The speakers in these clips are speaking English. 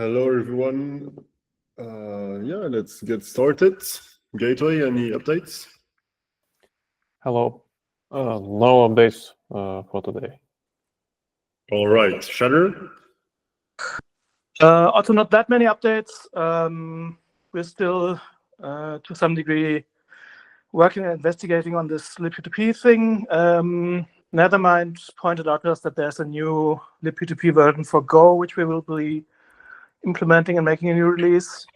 Hello, everyone. Yeah, let's get started. Gateway, any updates? Hello. No updates for today. All right, Shutter. Also, not that many updates. We're still, to some degree, working and investigating on this libp2p thing. Nethermind pointed out to us that there's a new libp2p version for Go, which we will be implementing and making a new release.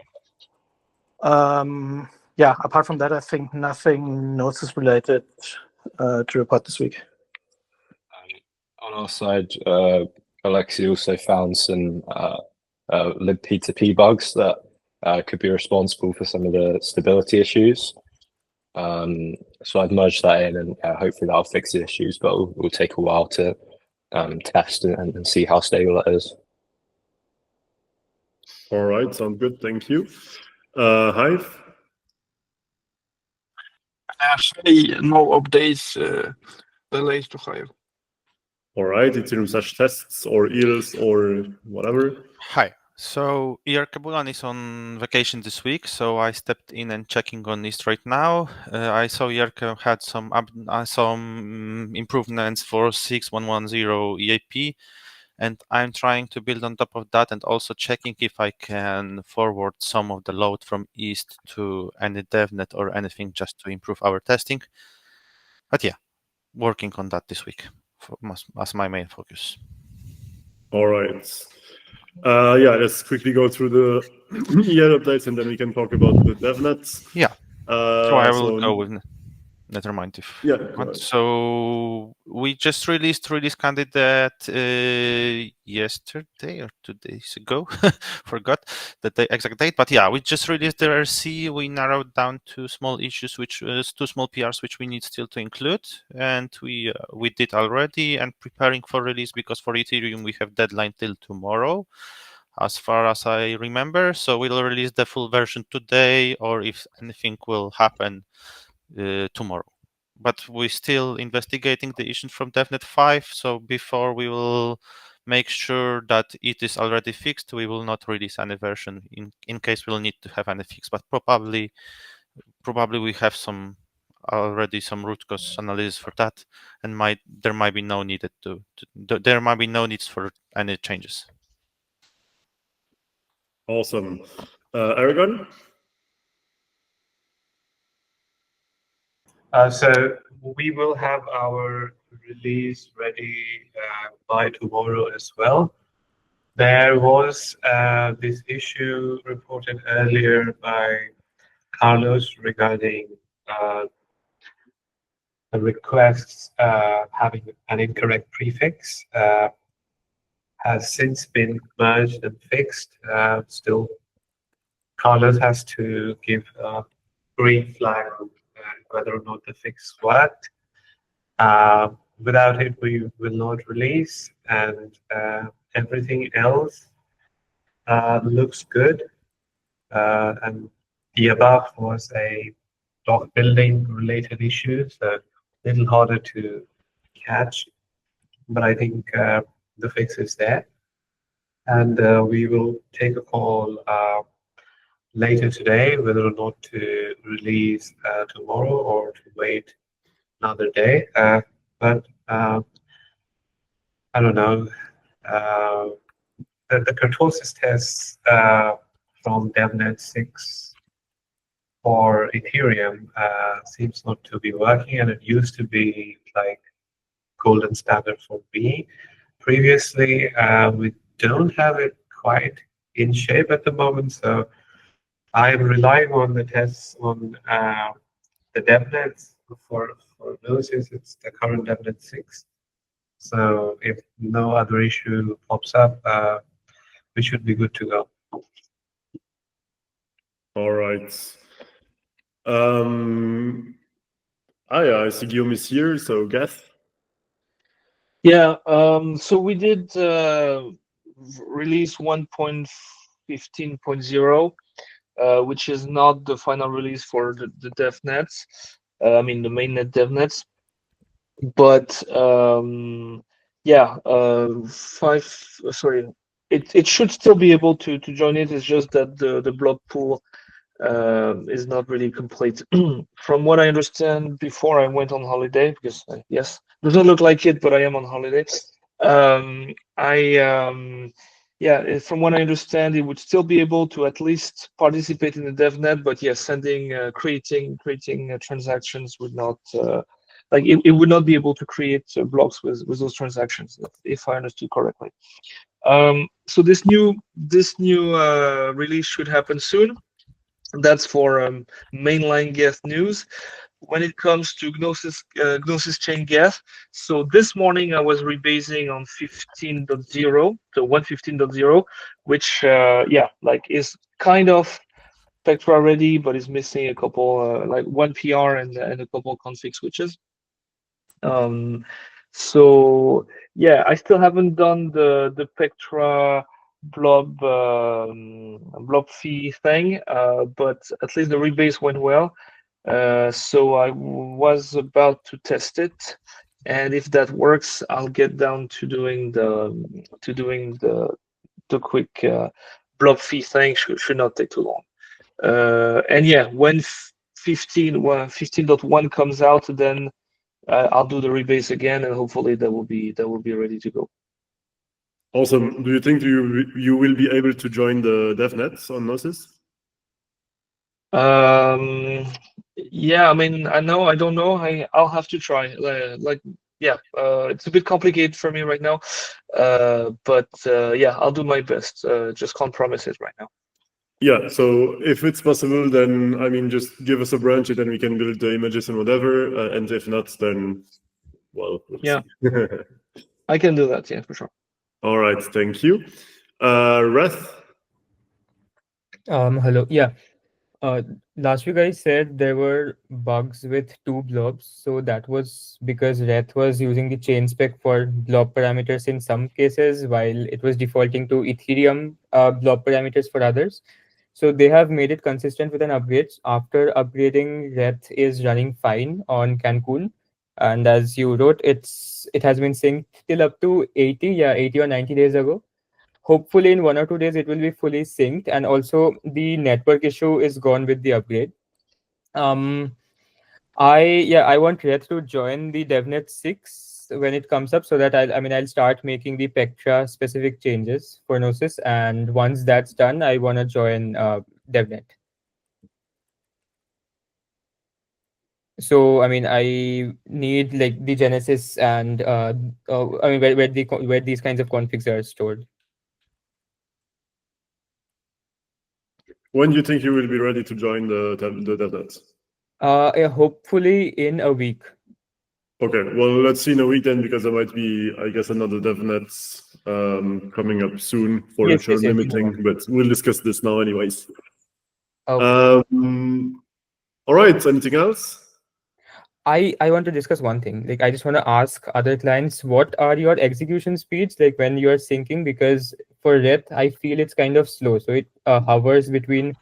Yeah, apart from that, I think nothing Gnosis related to report this week. On our side, Alexi also found some libp2p bugs that could be responsible for some of the stability issues. So I've merged that in, and hopefully that'll fix the issues, but it will take a while to test and see how stable it is. All right, sounds good. Thank you. Hive? Actually, no updates related to Hive. All right, Ethereum tests or EELs or whatever. Hi. So Iar Kabulan is on vacation this week, so I stepped in and checking on this right now. I saw Yarka had some improvements for 6110 EAP, and I'm trying to build on top of that and also checking if I can forward some of the load from East to any DevNet or anything just to improve our testing. But yeah, working on that this week as my main focus. All right. Yeah, let's quickly go through the EL updates and then we can talk about the DevNets. Yeah. So I will go with Nethermind if you want. So we just released release candidate yesterday or 2 days ago. Forgot the exact date, but yeah, we just released the RC. We narrowed down two small issues, which two small PRs, which we need still to include, and we did already and preparing for release because for Ethereum we have deadline till tomorrow, as far as I remember. So we'll release the full version today, or if anything will happen tomorrow. But we're still investigating the issues from DevNet 5, so before we will make sure that it is already fixed, we will not release any version in case we'll need to have any fix. But probably we have already some root cause analysis for that, and there might be no needs for any changes. Awesome. Erigon? So we will have our release ready by tomorrow as well. There was this issue reported earlier by Carlos regarding the requests having an incorrect prefix. Has since been merged and fixed. Still, Carlos has to give a green flag on whether or not the fix worked. Without it, we will not release, and everything else looks good. And the above was a doc building related issue, so a little harder to catch, but I think the fix is there. And we will take a call later today whether or not to release tomorrow or to wait another day. But I don't know. The kurtosis tests from DevNet 6 for Ethereum seems not to be working, and it used to be like golden standard for B. Previously, we don't have it quite in shape at the moment, so I'm relying on the tests on the DevNets for Gnosis. It's the current DevNet 6. So if no other issue pops up, we should be good to go. All right. I see Guillaume is here, so Geth. Yeah, so we did release 1.15.0. Which is not the final release for the DevNets, I mean the mainnet DevNets, but yeah, it should still be able to join it. It's just that the block pool is not really complete. From what I understand, before I went on holiday, because yes, doesn't look like it, but I am on holiday. Yeah, from what I understand, it would still be able to at least participate in the DevNet, but yes, creating transactions would not like it would not be able to create blocks with those transactions, if I understood correctly. So this new release should happen soon. That's for mainline Geth news. When it comes to Gnosis Chain Geth, so this morning I was rebasing on 15.0, so 115.0, which is kind of Spectra ready, but is missing a couple, like one PR and a couple config switches. So yeah, I still haven't done the Pectra blob fee thing, but at least the rebase went well. So I was about to test it, and if that works, I'll get down to doing the quick blob fee thing. Should not take too long. And yeah, when 15.1 comes out, then I'll do the rebase again, and hopefully that will be ready to go. Awesome. Do you think you will be able to join the DevNet on Gnosis? Yeah, I mean, I don't know. I'll have to try. It's a bit complicated for me right now, but yeah, I'll do my best. Just can't promise it right now. Yeah, so if it's possible, then I mean, just give us a branch and then we can build the images and whatever. And if not, then well, yeah, see. I can do that. Yeah, for sure. All right, thank you. Reth? Hello. Yeah. Last week I said there were bugs with 2 blobs, so that was because Reth was using the chain spec for blob parameters in some cases, while it was defaulting to Ethereum blob parameters for others. So they have made it consistent with an upgrade. After upgrading, Reth is running fine on Cancun, and as you wrote, it has been synced till up to 80 or 90 days ago. Hopefully in 1 or 2 days it will be fully synced, and also the network issue is gone with the upgrade. I want Reth to join the DevNet 6 when it comes up, so that I'll start making the Pectra specific changes for Gnosis, and once that's done, I want to join DevNet. So I need like the Genesis and where these kinds of configs are stored. When do you think you will be ready to join the DevNet? Hopefully in a week. Okay, well, let's see in a week then, because there might be, I guess, another DevNet coming up soon for the churn limiting, but we'll discuss this now anyways. Okay. All right, anything else? I want to discuss one thing. Like, I just want to ask other clients, what are your execution speeds like when you are syncing? Because for Reth, I feel it's kind of slow. So it hovers between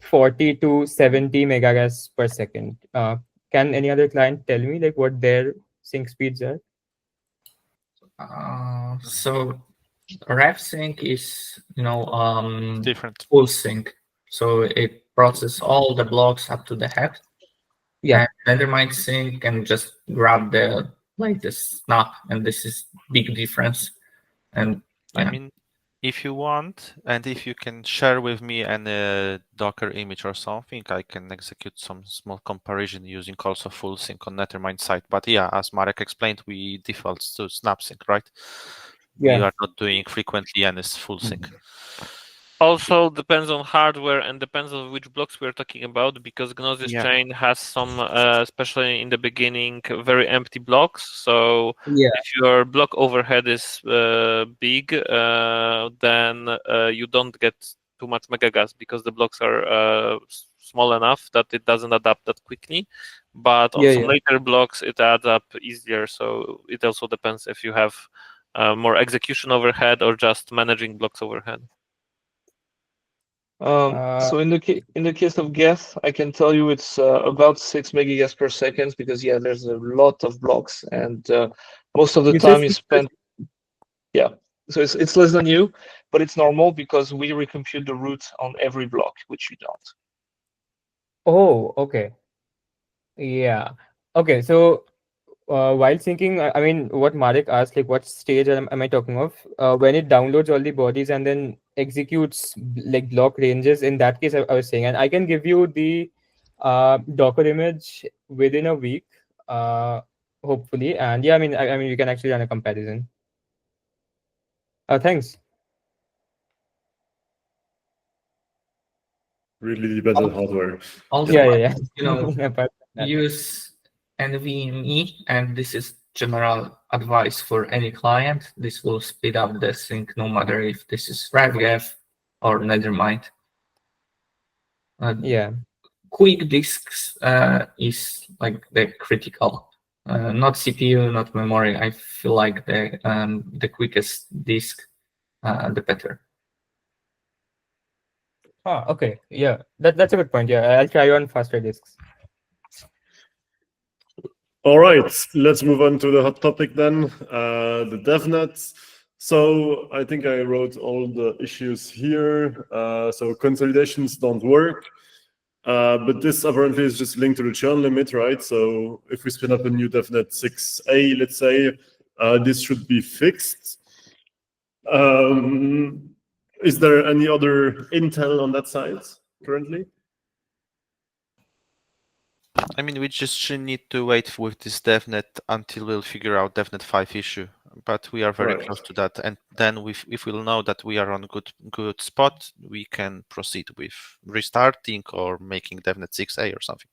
40 to 70 megagas per second. Can any other client tell me like what their sync speeds are? So ref sync is different full sync. So it processes all the blocks up to the heft. Yeah. And Nethermind sync can just grab the latest snap, and this is big difference. And I mean, if you want, and if you can share with me any Docker image or something, I can execute some small comparison using also full sync on Nethermind side. But yeah, as Marek explained, we default to snap sync, right? Yeah. We are not doing frequently any full sync. Also depends on hardware and depends on which blocks we're talking about, because Gnosis Chain has some, especially in the beginning, very empty blocks. So if your block overhead is big, then you don't get too much megagas because the blocks are small enough that it doesn't adapt that quickly. But on some later blocks, it adds up easier. So it also depends if you have more execution overhead or just managing blocks overhead. So in the case of Geth, I can tell you it's about 6 megagas per second, because there's a lot of blocks, and most of the time you spend. Yeah. So it's less than you, but it's normal because we recompute the root on every block, which you don't. Oh, okay. Yeah. Okay, so while syncing, I mean, what Marek asked, like, what stage am I talking of? When it downloads all the bodies and then executes like block ranges, in that case, I was saying, and I can give you the Docker image within a week, hopefully. And yeah, I mean, you can actually run a comparison. Thanks. Really depends on hardware. Also, Yeah. you know, Apart from that. use NVMe, and this is general advice for any client. This will speed up the sync, no matter if this is Geth or Nethermind. Yeah. Quick disks is like the critical, not CPU, not memory. I feel like the quickest disk, the better. Okay. Yeah, that's a good point. Yeah, I'll try on faster disks. All right, let's move on to the hot topic then, the DevNet. So I think I wrote all the issues here. So consolidations don't work, but this apparently is just linked to the churn limit, right? So if we spin up a new DevNet 6A, let's say, this should be fixed. Is there any other intel on that side currently? I mean, we just need to wait with this DevNet until we'll figure out DevNet 5 issue. But we are very close to that, and then if we'll know that we are on good spot, we can proceed with restarting or making DevNet 6A or something.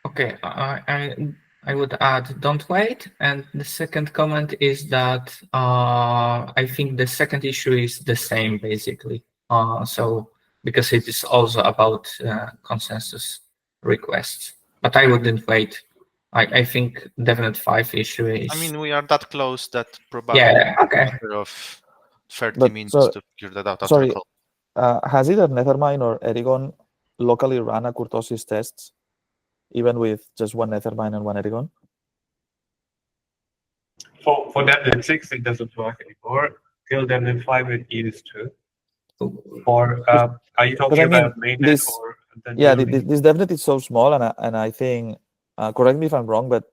Okay, I would add, don't wait. And the second comment is that I think the second issue is the same, basically. So because it is also about consensus requests. But I wouldn't wait. I think DevNet 5 issue is... I mean, we are that close that probably a matter of 30 minutes to figure that out. Sorry, has either Nethermind or Erigon locally run a kurtosis tests, even with just one Nethermind and one Erigon? For DevNet 6, it doesn't work anymore. Till DevNet 5, it used to. Or are you talking about mainnet or? Yeah, this DevNet is so small, and I think, correct me if I'm wrong, but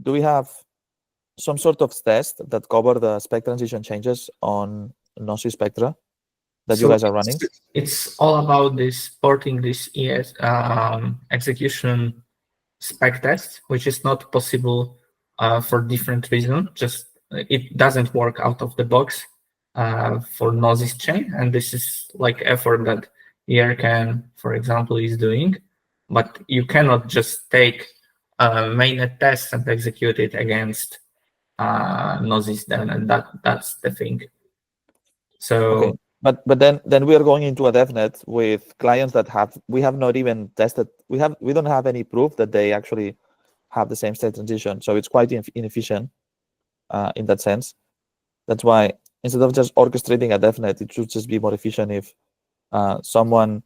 do we have some sort of test that cover the spec transition changes on Gnosis Spectra that you guys are running? It's all about this porting this execution spec test, which is not possible for different reasons. Just it doesn't work out of the box for Gnosis Chain, and this is like effort that Erigon, for example, is doing. But you cannot just take mainnet test and execute it against Gnosis then, and that's the thing. So, okay. But then we are going into a DevNet with clients that we have not even tested. We don't have any proof that they actually have the same state transition. So it's quite inefficient in that sense. That's why instead of just orchestrating a DevNet, it should just be more efficient if someone,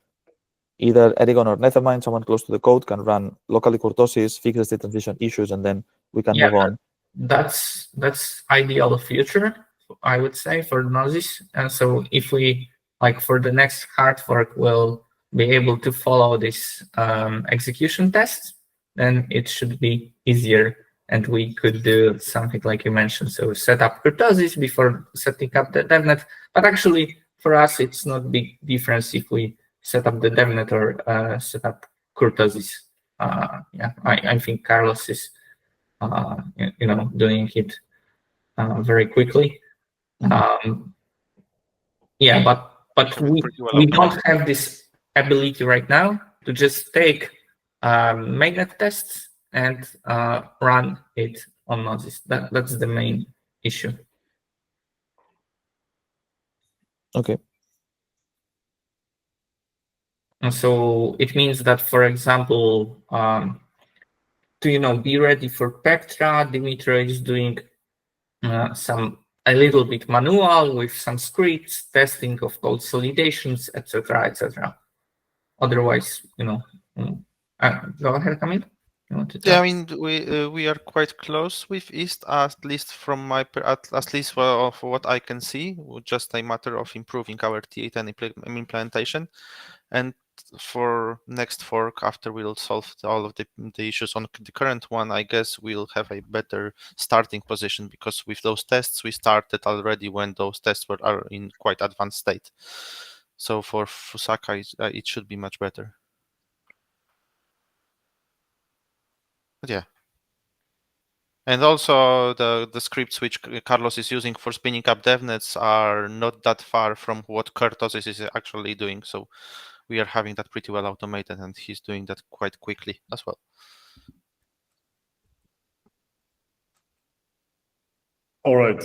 either Erigon or Nethermind, someone close to the code, can run locally kurtosis, fix the state transition issues, and then we can move on. That's ideal future, I would say, for Gnosis. And so if we, like, for the next hard fork, will be able to follow this execution test, then it should be easier. And we could do something like you mentioned. So set up kurtosis before setting up the DevNet. But actually, for us, it's not big difference if we set up the DevNet or set up kurtosis. Yeah, I think Carlos is, doing it very quickly. Yeah, but we don't have this ability right now to just take mainnet tests and run it on Gnosis. That's the main issue. Okay. And so it means that, for example, to be ready for Pectra, Dimitri is doing a little bit manual with some scripts, testing of code solidations, etc., etc. Otherwise, go ahead, Camille. You want to Yeah, talk? I mean we are quite close with East, at least from my at least for what I can see. Just a matter of improving our T8 and implementation, and for next fork after we'll solve all of the issues on the current one, I guess we'll have a better starting position, because with those tests we started already when those tests are in quite advanced state. So for Fusaka it should be much better. But yeah. And also the scripts which Carlos is using for spinning up devnets are not that far from what Kurtosis is actually doing. So we are having that pretty well automated, and he's doing that quite quickly as well. All right.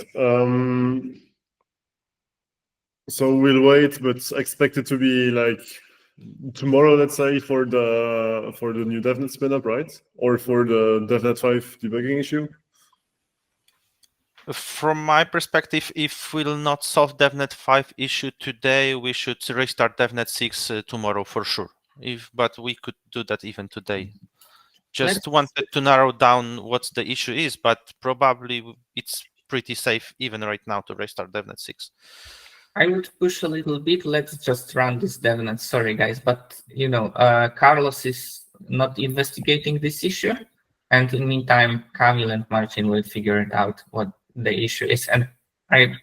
So we'll wait, but expect it to be like tomorrow, let's say, for the new DevNet spin up, right? Or for the DevNet 5 debugging issue? From my perspective, if we'll not solve DevNet 5 issue today, we should restart DevNet 6 tomorrow for sure. But we could do that even today. Just wanted to narrow down what the issue is, but probably it's pretty safe even right now to restart DevNet 6. I would push a little bit. Let's just run this DevNet. Sorry, guys, but Carlos is not investigating this issue, and in the meantime, Kamil and Martin will figure it out what the issue is. And I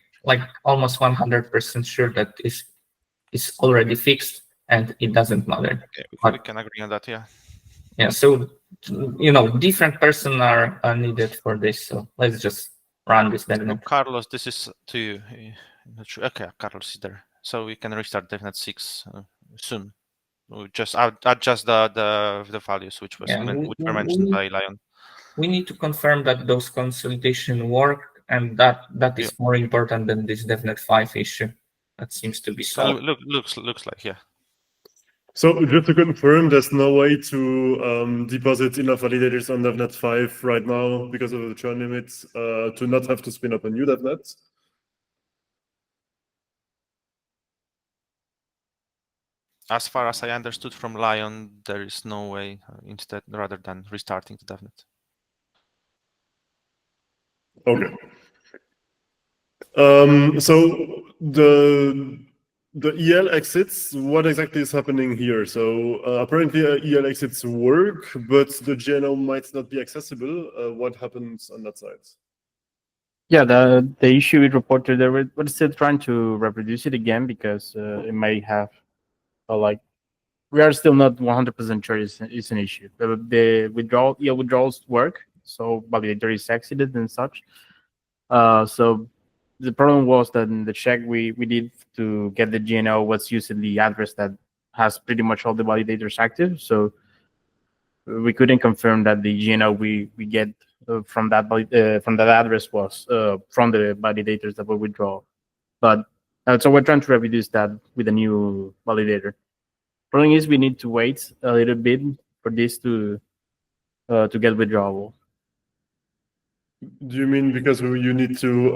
almost 100% sure that is already fixed and it doesn't matter. Okay, we can agree on that, yeah. Yeah. So different person are needed for this. So let's just run this DevNet. Carlos, this is to you. I'm not sure. Okay, Carlos is there, so we can restart DevNet 6 soon. We'll just adjust the values which were mentioned by Lion. We need to confirm that those consolidation work, and that is more important than this DevNet 5 issue. That seems to be solved. Looks like, yeah. So just to confirm, there's no way to deposit enough validators on DevNet 5 right now because of the churn limits to not have to spin up a new DevNet? As far as I understood from Lion, there is no way instead, rather than restarting the DevNet. Okay. So the EL exits, what exactly is happening here? So apparently EL exits work, but the GNO might not be accessible. What happens on that side? Yeah, the issue we reported there, we're still trying to reproduce it again because it may have we are still not 100% sure it's an issue. The withdrawals work, so validator is exited and such. So the problem was that in the check we did to get the GNO was using the address that has pretty much all the validators active. So we couldn't confirm that the GNO we get from that address was from the validators that we withdraw. But so we're trying to reproduce that with a new validator. Problem is we need to wait a little bit for this to get withdrawable. Do you mean because you need to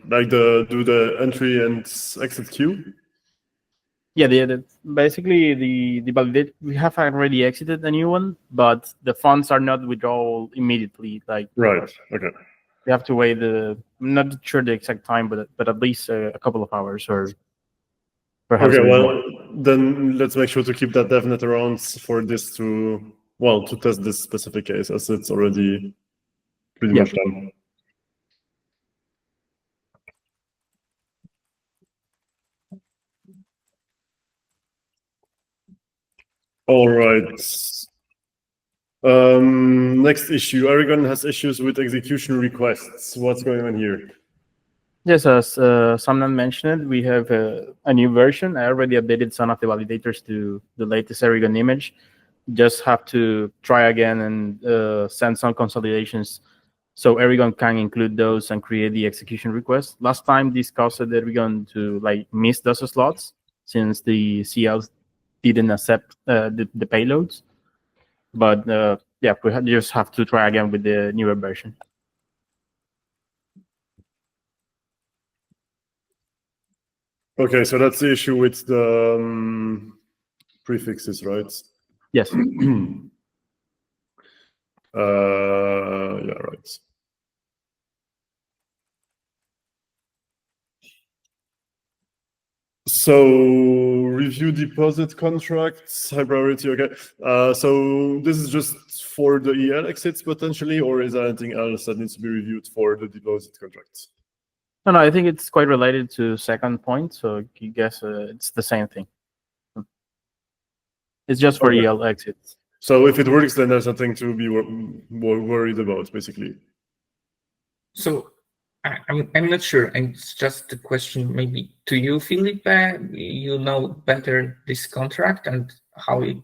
do the entry and exit queue? Yeah, basically the validator, we have already exited a new one, but the funds are not withdrawal immediately. Right. Okay. We have to wait. I'm not sure the exact time, but at least a couple of hours or perhaps. Okay. Well, then let's make sure to keep that DevNet around for this to test this specific case, as it's already pretty much done. All right. Next issue. Erigon has issues with execution requests. What's going on here? Yes, as Samnan mentioned, we have a new version. I already updated some of the validators to the latest Erigon image. Just have to try again and send some consolidations so Erigon can include those and create the execution request. Last time this caused Erigon to miss those slots since the CLs didn't accept the payloads. But we just have to try again with the newer version. Okay, so that's the issue with the prefixes, right? Yes. Yeah, right. So review deposit contracts, high priority. Okay. So this is just for the EL exits potentially, or is there anything else that needs to be reviewed for the deposit contracts? No, I think it's quite related to second point. So I guess it's the same thing. It's just for EL exits. So if it works, then there's nothing to be worried about, basically. So I'm not sure. And it's just a question maybe to you, Felipe. You know better this contract and how it.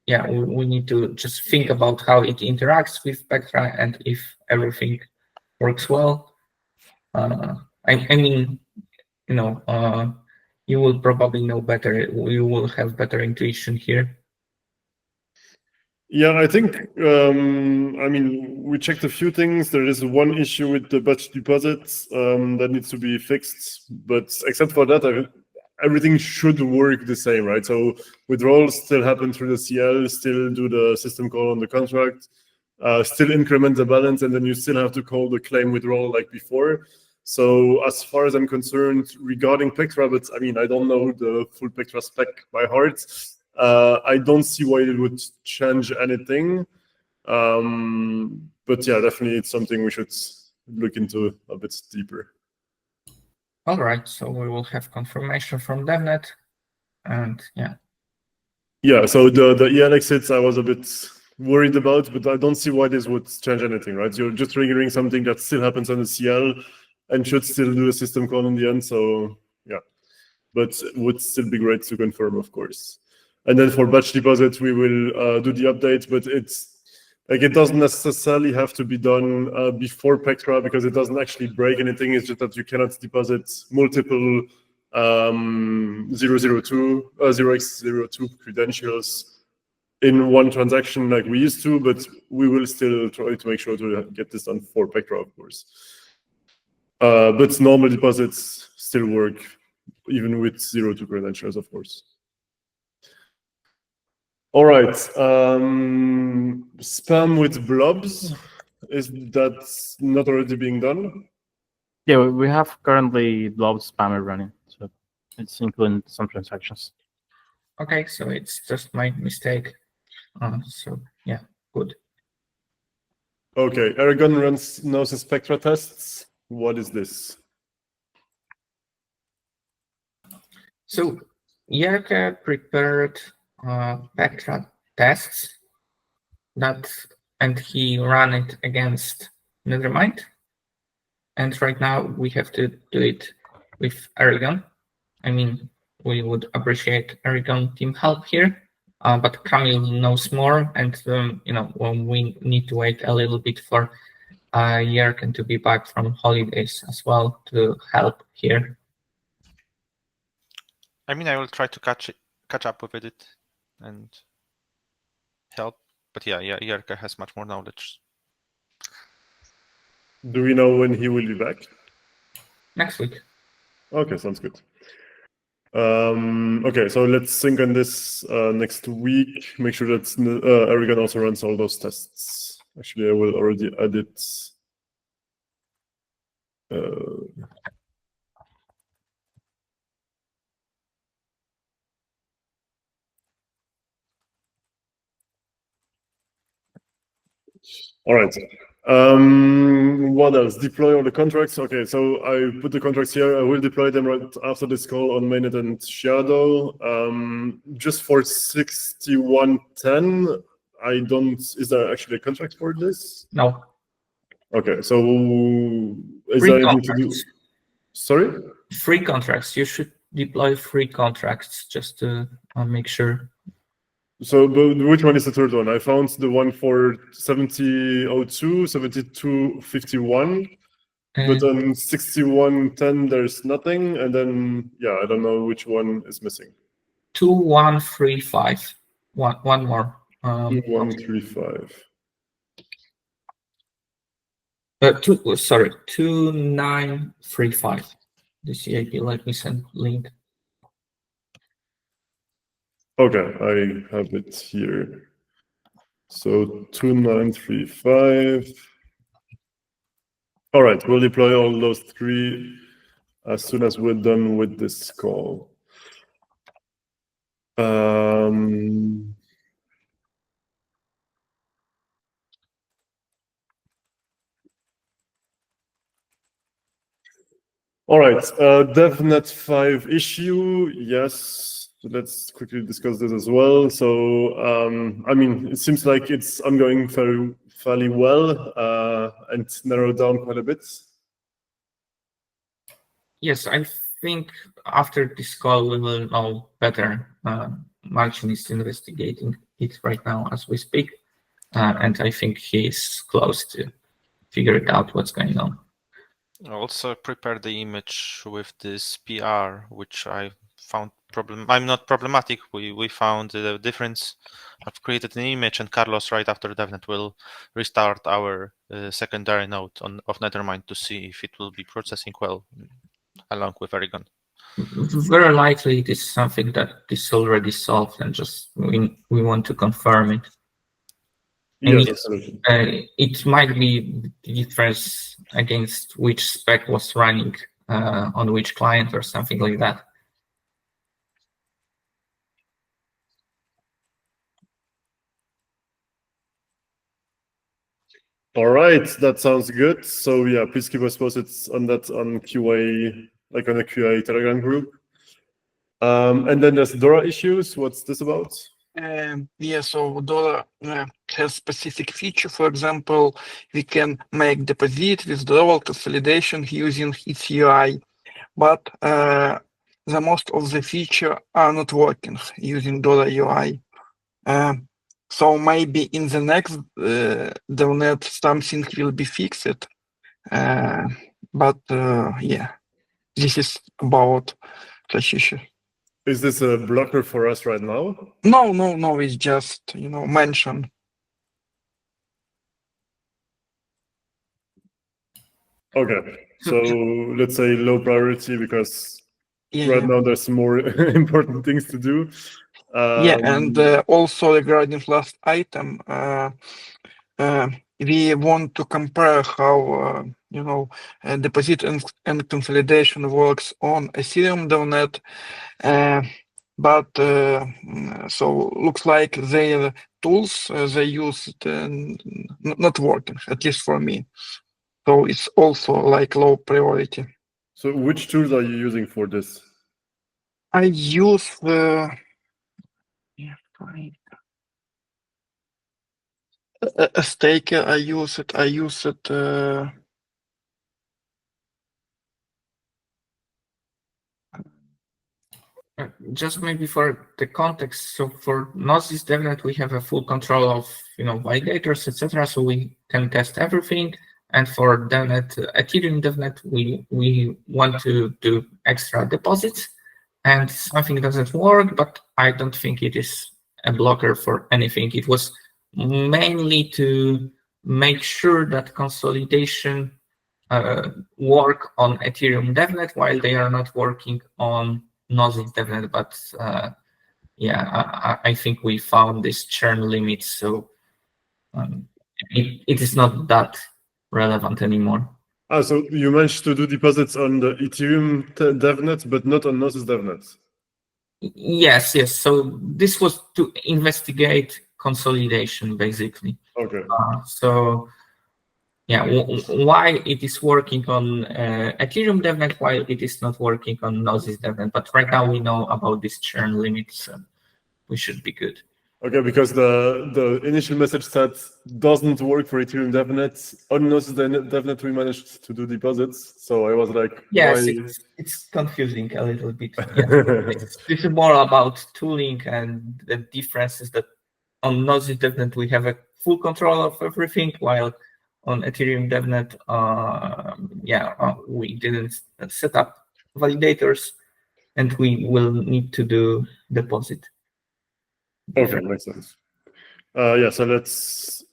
Yeah, we need to just think about how it interacts with Spectra and if everything works well. I mean, you know, you will probably know better. You will have better intuition here. Yeah, I think, I mean, we checked a few things. There is one issue with the batch deposits that needs to be fixed. But except for that, everything should work the same, right? So withdrawals still happen through the CL, still do the system call on the contract, still increment the balance, and then you still have to call the claim withdrawal like before. So as far as I'm concerned, regarding Pectra, but I mean, I don't know the full Pectra spec by heart. I don't see why it would change anything. But yeah, definitely it's something we should look into a bit deeper. All right, so we will have confirmation from DevNet, and yeah. Yeah, so the EL exits I was a bit worried about, but I don't see why this would change anything, right? You're just triggering something that still happens on the CL and should still do a system call in the end, so yeah. But it would still be great to confirm, of course. And then for batch deposit, we will do the update, but it's like it doesn't necessarily have to be done before Pectra because it doesn't actually break anything. It's just that you cannot deposit multiple 0x02 credentials in one transaction like we used to, but we will still try to make sure to get this done for Pectra, of course. But normal deposits still work, even with 0.2 credentials, of course. All right. Spam with blobs, is that not already being done? Yeah, we have currently blob spammer running, so it's including some transactions. Okay, so it's just my mistake. So yeah, good. Okay, Erigon runs Gnosis Spectra tests. What is this? So Yerka prepared Spectra tests and he ran it against Nethermind. And right now we have to do it with Erigon. I mean, we would appreciate Erigon team help here, but Kamil knows more, and you know, we need to wait a little bit for Yerken to be back from holidays as well to help here. I mean, I will try to catch up with it and help, but yeah, Yerka has much more knowledge. Do we know when he will be back? Next week. Okay, sounds good. Okay, so let's sync on this next week. Make sure that Erigon also runs all those tests. Actually, I will already add it. All right. What else? Deploy all the contracts. Okay, so I put the contracts here. I will deploy them right after this call on mainnet and Shadow. Just for 6110, I don't. Is there actually a contract for this? No. Okay, so is Free there anything contracts. to do? Sorry? Free contracts. You should deploy free contracts just to make sure. So, but which one is the third one? I found the one for 7002, 7251, but on 6110 there's nothing, and then yeah, I don't know which one is missing. 2135. One more. 2135. 2935. The CIP. Let me send link. Okay, I have it here. So 2935. All right, we'll deploy all those three as soon as we're done with this call. All right, DevNet 5 issue. Yes, let's quickly discuss this as well. So, I mean, it seems like it's ongoing fairly well and narrowed down quite a bit. Yes, I think after this call we will know better. Marcin is investigating it right now as we speak, and I think he's close to figuring out what's going on. I also prepared the image with this PR, which I found I'm not problematic. We found the difference. I've created an image, and Carlos, right after DevNet, will restart our secondary node of Nethermind to see if it will be processing well, along with Erigon. Very likely it is something that is already solved, and just we want to confirm it. Yes, it might be the difference against which spec was running on which client or something like that. All right, that sounds good. So yeah, please keep us posted on that on QA, like on the QA Telegram group. And then there's DORA issues. What's this about? Yeah, so DORA has specific feature. For example, we can make deposit, withdrawal, consolidation using its UI, but the most of the feature are not working using DORA UI. So maybe in the next DevNet something will be fixed. But yeah, this is about such issue. Is this a blocker for us right now? No, it's just, mention. Okay, so let's say low priority because Yeah. now there's more important things to do. Yeah, and also regarding last item, we want to compare how deposit and consolidation works on Ethereum DevNet, but so looks like their tools they use not working, at least for me. So it's also like low priority. So which tools are you using for this? I use a staker. I use it. Just maybe for the context, so for Gnosis DevNet, we have a full control of validators, etc. So we can test everything. And for DevNet, Ethereum DevNet, we want to do extra deposits, and something doesn't work. But I don't think it is a blocker for anything. It was mainly to make sure that consolidation work on Ethereum DevNet while they are not working on Gnosis DevNet. But yeah, I think we found this churn limit, so it is not that relevant anymore. So you managed to do deposits on the Ethereum DevNet, but not on Gnosis DevNet. Yes. So this was to investigate consolidation, basically. Okay. So yeah, why it is working on Ethereum DevNet while it is not working on Gnosis DevNet. But right now we know about this churn limit, so we should be good. Okay, because the initial message said doesn't work for Ethereum DevNet. On Gnosis DevNet we managed to do deposits, so I was like, yes, why? it's confusing a little bit. Yeah. This is more about tooling and the differences that on Gnosis DevNet we have a full control of everything, while on Ethereum DevNet, we didn't set up validators, and we will need to do deposit. Okay, makes sense. Yeah, so let's.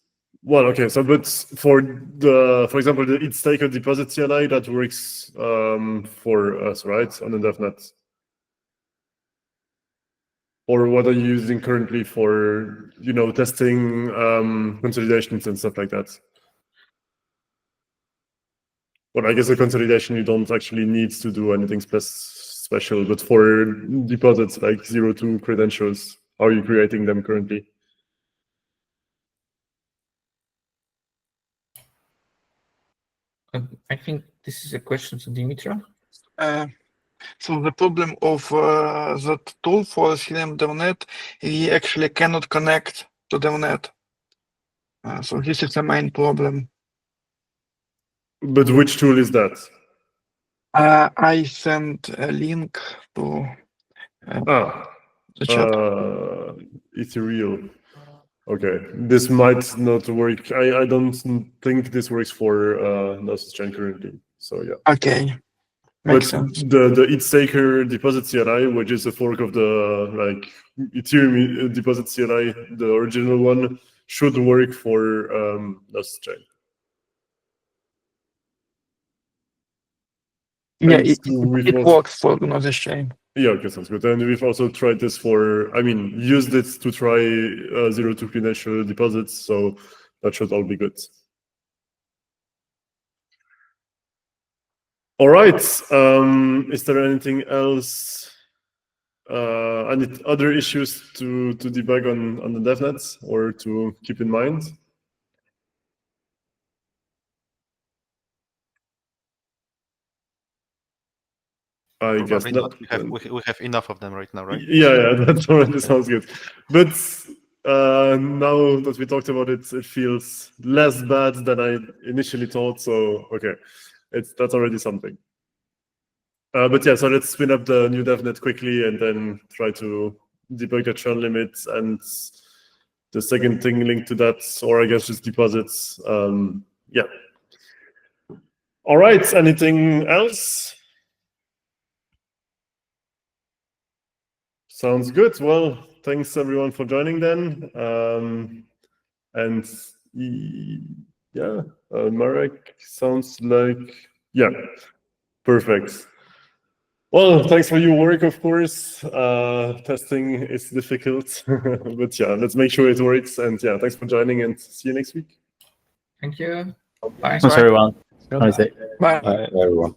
Well, okay, so but for example, the it's staker deposit CLI that works for us, right, on the DevNet. Or what are you using currently for, testing consolidations and stuff like that? Well, I guess the consolidation, you don't actually need to do anything special, but for deposits like 0-2 credentials, how are you creating them currently? I think this is a question to Dimitra. So the problem of that tool for CLM DevNet, we actually cannot connect to DevNet. So this is the main problem. But which tool is that? I sent a link to the chat. Ethereal. Okay, this might not work. I don't think this works for Gnosis Chain currently. So yeah. Okay. Makes sense. The ETHStaker deposit CLI, which is a fork of the Ethereum deposit CLI, the original one, should work for Gnosis Chain. Yeah, it works for Gnosis Chain. Yeah, okay, sounds good. And we've also tried this used it to try 0-2 credential deposits, so that should all be good. All right. Is there anything else? Any other issues to debug on the DevNet or to keep in mind? I guess not. We have enough of them right now, right? Yeah, that already sounds good. But now that we talked about it, it feels less bad than I initially thought. So okay, that's already something. But yeah, so let's spin up the new DevNet quickly and then try to debug the churn limits and the second thing linked to that, or I guess just deposits. Yeah. All right. Anything else? Sounds good. Well, thanks everyone for joining then. And yeah, Marek sounds like, yeah, perfect. Well, thanks for your work, of course. Testing is difficult, but yeah, let's make sure it works. And yeah, thanks for joining and see you next week. Thank you. Bye. Thanks, everyone. Bye. Bye, everyone.